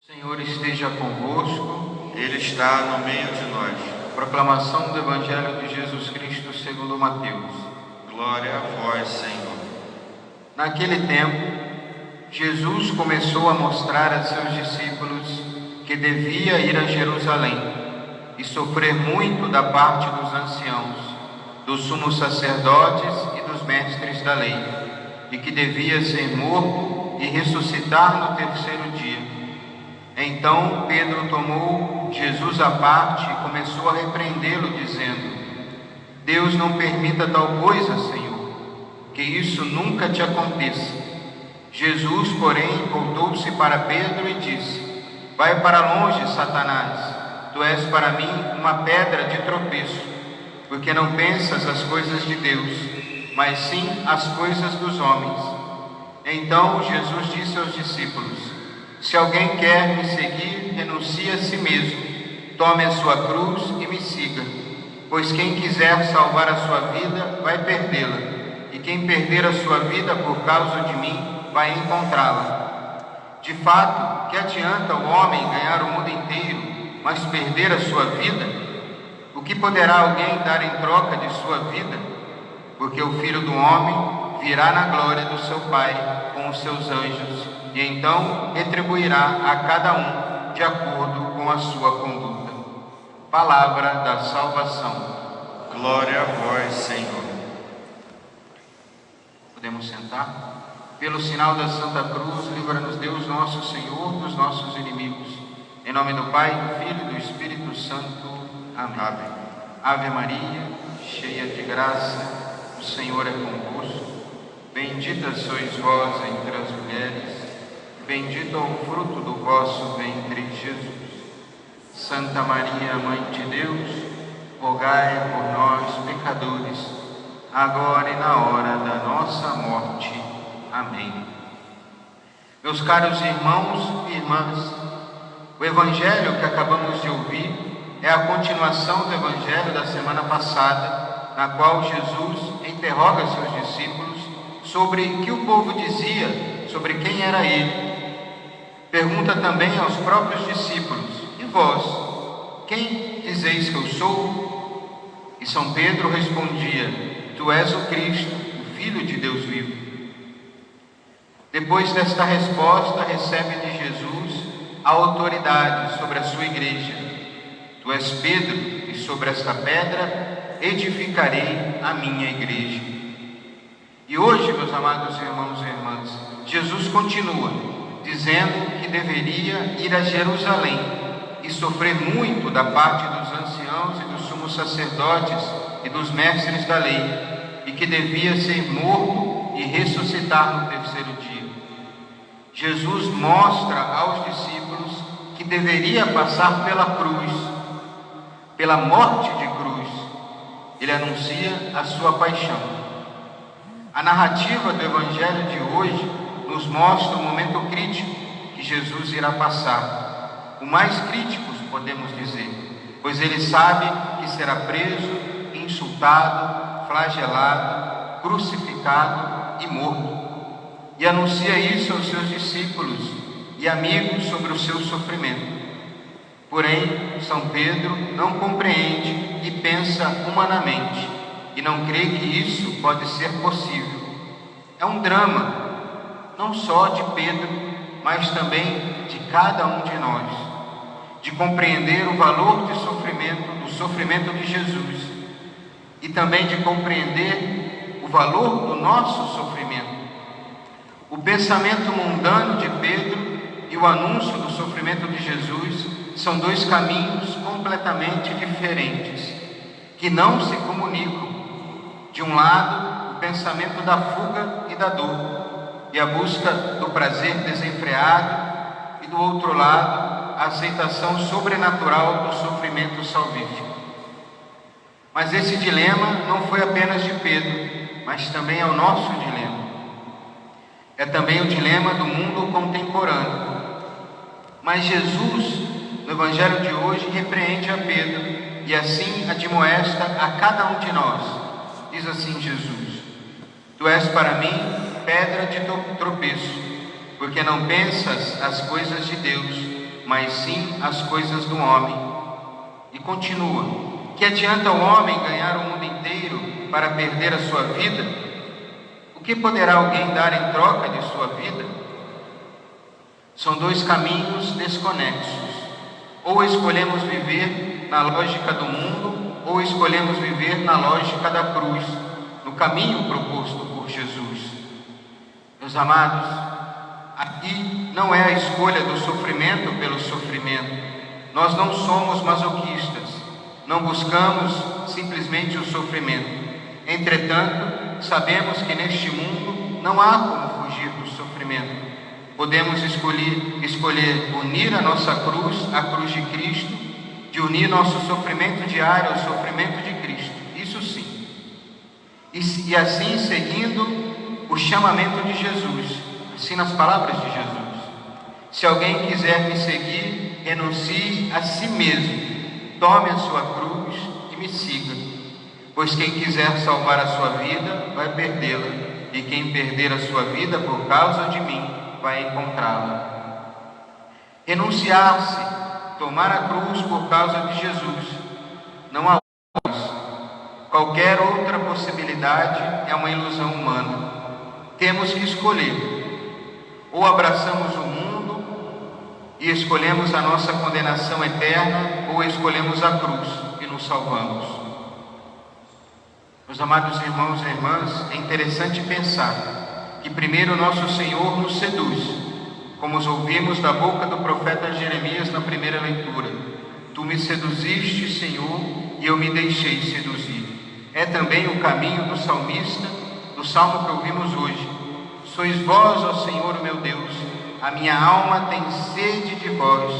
O Senhor esteja convosco. Ele está no meio de nós. Proclamação do Evangelho de Jesus Cristo segundo Mateus. Glória a vós, Senhor. Naquele tempo, Jesus começou a mostrar a seus discípulos que devia ir a Jerusalém e sofrer muito da parte dos anciãos, dos sumos sacerdotes e dos mestres da lei, e que devia ser morto e ressuscitar no terceiro dia. Então Pedro tomou Jesus à parte e começou a repreendê-lo, dizendo: Deus não permita tal coisa, Senhor, que isso nunca te aconteça. Jesus, porém, voltou-se para Pedro e disse: Vai para longe, Satanás, tu és para mim uma pedra de tropeço, porque não pensas as coisas de Deus, mas sim as coisas dos homens. Então Jesus disse aos discípulos: Se alguém quer me seguir, renuncie a si mesmo, tome a sua cruz e me siga. Pois quem quiser salvar a sua vida, vai perdê-la, e quem perder a sua vida por causa de mim, vai encontrá-la. De fato, que adianta o homem ganhar o mundo inteiro, mas perder a sua vida? O que poderá alguém dar em troca de sua vida? Porque o Filho do Homem virá na glória do seu Pai com os seus anjos, e então retribuirá a cada um de acordo com a sua conduta. Palavra da salvação. Glória a vós, Senhor. Podemos sentar? Pelo sinal da Santa Cruz, livra-nos Deus nosso Senhor dos nossos inimigos. Em nome do Pai, do Filho e do Espírito Santo. Amém. Amém. Ave Maria, cheia de graça, o Senhor é convosco. Bendita sois vós entre as mulheres, bendito é o fruto do vosso ventre, Jesus. Santa Maria, Mãe de Deus, rogai por nós, pecadores, agora e na hora da nossa morte. Amém. Meus caros irmãos e irmãs, o Evangelho que acabamos de ouvir é a continuação do Evangelho da semana passada, na qual Jesus interroga seus discípulos sobre o que o povo dizia sobre quem era ele. Pergunta também aos próprios discípulos: E vós, quem dizeis que eu sou? E São Pedro respondia: Tu és o Cristo, o Filho de Deus vivo. Depois desta resposta, recebe de Jesus a autoridade sobre a sua igreja. Tu és Pedro, e sobre esta pedra edificarei a minha igreja. E hoje, meus amados irmãos e irmãs, Jesus continua dizendo que deveria ir a Jerusalém e sofrer muito da parte dos anciãos e dos sumos sacerdotes e dos mestres da lei, e que devia ser morto e ressuscitar no terceiro dia. Jesus mostra aos discípulos que deveria passar pela cruz, pela morte de cruz. Ele anuncia a sua paixão. A narrativa do Evangelho de hoje nos mostra o momento crítico que Jesus irá passar, o mais crítico, podemos dizer, pois ele sabe que será preso, insultado, flagelado, crucificado e morto, e anuncia isso aos seus discípulos e amigos sobre o seu sofrimento. Porém, São Pedro não compreende e pensa humanamente, e não crê que isso pode ser possível. É um drama, não só de Pedro, mas também de cada um de nós, de compreender o valor do sofrimento de Jesus, e também de compreender o valor do nosso sofrimento. O pensamento mundano de Pedro e o anúncio do sofrimento de Jesus são dois caminhos completamente diferentes, que não se comunicam. De um lado, o pensamento da fuga e da dor, e a busca do prazer desenfreado, e do outro lado, a aceitação sobrenatural do sofrimento salvífico. Mas esse dilema não foi apenas de Pedro, mas também é o nosso dilema. É também o dilema do mundo contemporâneo. Mas Jesus, no Evangelho de hoje, repreende a Pedro e assim admoesta a cada um de nós. Diz assim Jesus: Tu és para mim pedra de tropeço, porque não pensas as coisas de Deus, mas sim as coisas do homem. E continua: que adianta o homem ganhar o mundo inteiro para perder a sua vida? O que poderá alguém dar em troca de sua vida? São dois caminhos desconexos. Ou escolhemos viver na lógica do mundo, ou escolhemos viver na lógica da cruz, no caminho proposto por Jesus. Meus amados, aqui não é a escolha do sofrimento pelo sofrimento. Nós não somos masoquistas, não buscamos simplesmente o sofrimento. Entretanto, sabemos que neste mundo não há como fugir do sofrimento. Podemos escolher unir a nossa cruz à cruz de Cristo, de unir nosso sofrimento diário ao sofrimento de Cristo, isso sim. E assim seguindo o chamamento de Jesus, assim nas palavras de Jesus: se alguém quiser me seguir, renuncie a si mesmo, tome a sua cruz e me siga. Pois quem quiser salvar a sua vida, vai perdê-la, e quem perder a sua vida por causa de mim, vai encontrá-la. Renunciar-se, tomar a cruz por causa de Jesus, não há outros. Qualquer outra possibilidade é uma ilusão humana. Temos que escolher: ou abraçamos o mundo e escolhemos a nossa condenação eterna, ou escolhemos a cruz e nos salvamos. Meus amados irmãos e irmãs, é interessante pensar que primeiro nosso Senhor nos seduz, como os ouvimos da boca do profeta Jeremias na primeira leitura: tu me seduziste, Senhor, e eu me deixei seduzir. É também o caminho do salmista, do salmo que ouvimos hoje: sois vós, ó Senhor, o meu Deus, a minha alma tem sede de vós,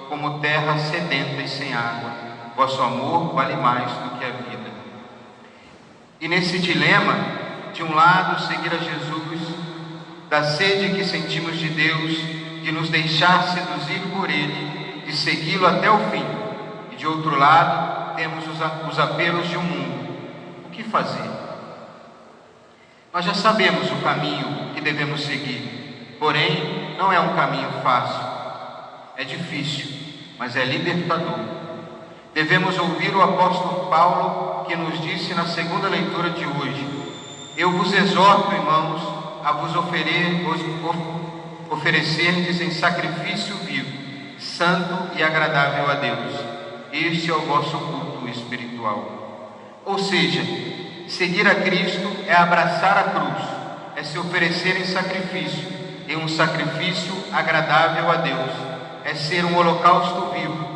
como terra sedenta e sem água. Vosso amor vale mais do que a vida. E nesse dilema, de um lado, seguir a Jesus, da sede que sentimos de Deus, de nos deixar seduzir por Ele, de segui-lo até o fim. E de outro lado, temos os apelos de um mundo. O que fazer? Nós já sabemos o caminho que devemos seguir, porém, não é um caminho fácil. É difícil, mas é libertador. Devemos ouvir o apóstolo Paulo, que nos disse na segunda leitura de hoje: eu vos exorto, irmãos, a vos oferecerdes em sacrifício vivo, santo e agradável a Deus. Este é o vosso culto espiritual. Ou seja, seguir a Cristo é abraçar a cruz, é se oferecer em sacrifício, em um sacrifício agradável a Deus, é ser um holocausto vivo,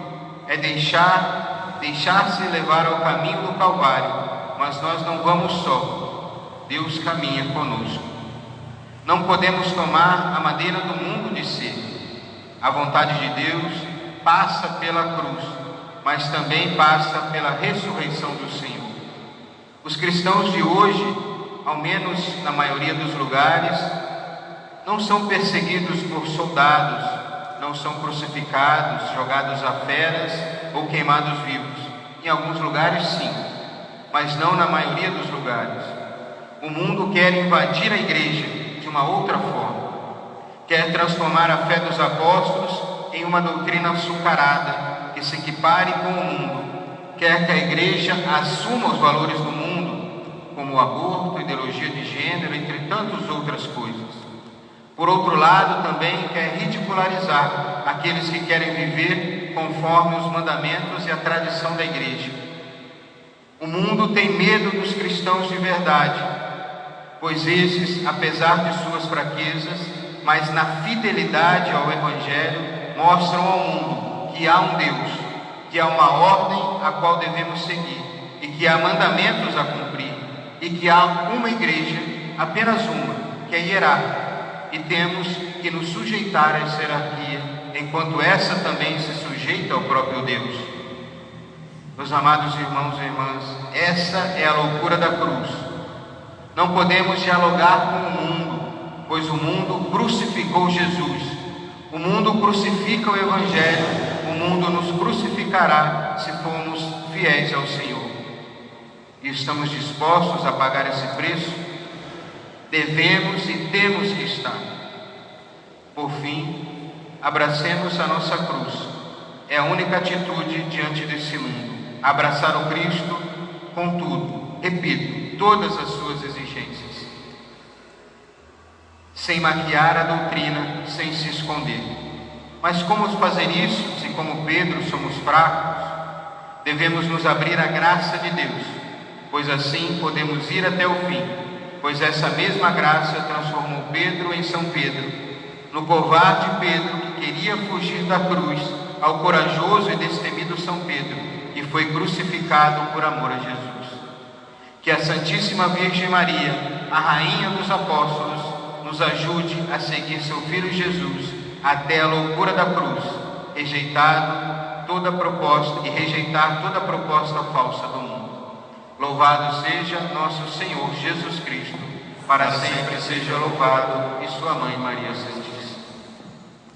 é deixar-se levar ao caminho do Calvário. Mas nós não vamos só, Deus caminha conosco. Não podemos tomar a maneira do mundo de ser. A vontade de Deus passa pela cruz, mas também passa pela ressurreição do Senhor. Os cristãos de hoje, ao menos na maioria dos lugares, não são perseguidos por soldados, não são crucificados, jogados a feras ou queimados vivos. Em alguns lugares sim, mas não na maioria dos lugares. O mundo quer invadir a igreja de uma outra forma. Quer transformar a fé dos apóstolos em uma doutrina açucarada que se equipare com o mundo. Quer que a igreja assuma os valores do mundo, como o aborto, ideologia de gênero, entre tantas outras coisas. Por outro lado, também quer ridicularizar aqueles que querem viver conforme os mandamentos e a tradição da igreja. O mundo tem medo dos cristãos de verdade, pois esses, apesar de suas fraquezas, mas na fidelidade ao Evangelho, mostram ao mundo que há um Deus, que há uma ordem a qual devemos seguir, e que há mandamentos a cumprir, e que há uma igreja, apenas uma, que é hierárquica, e temos que nos sujeitar a essa hierarquia, enquanto essa também se sujeita ao próprio Deus. Meus amados irmãos e irmãs, essa é a loucura da cruz. Não podemos dialogar com o mundo, pois o mundo crucificou Jesus. O mundo crucifica o Evangelho, o mundo nos crucificará se formos fiéis ao Senhor. E estamos dispostos a pagar esse preço? Devemos e temos que estar. Por fim, abracemos a nossa cruz. É a única atitude diante desse mundo. Abraçar o Cristo com tudo, repito, todas as suas exigências. Sem maquiar a doutrina, sem se esconder. Mas como fazer isso, se como Pedro somos fracos? Devemos nos abrir à graça de Deus, pois assim podemos ir até o fim, pois essa mesma graça transformou Pedro em São Pedro, no covarde Pedro que queria fugir da cruz, ao corajoso e destemido São Pedro, que foi crucificado por amor a Jesus. Que a Santíssima Virgem Maria, a Rainha dos Apóstolos, nos ajude a seguir seu Filho Jesus até a loucura da cruz, rejeitar toda proposta falsa do mundo. Louvado seja nosso Senhor Jesus Cristo, para sempre seja louvado, e sua Mãe Maria Santíssima.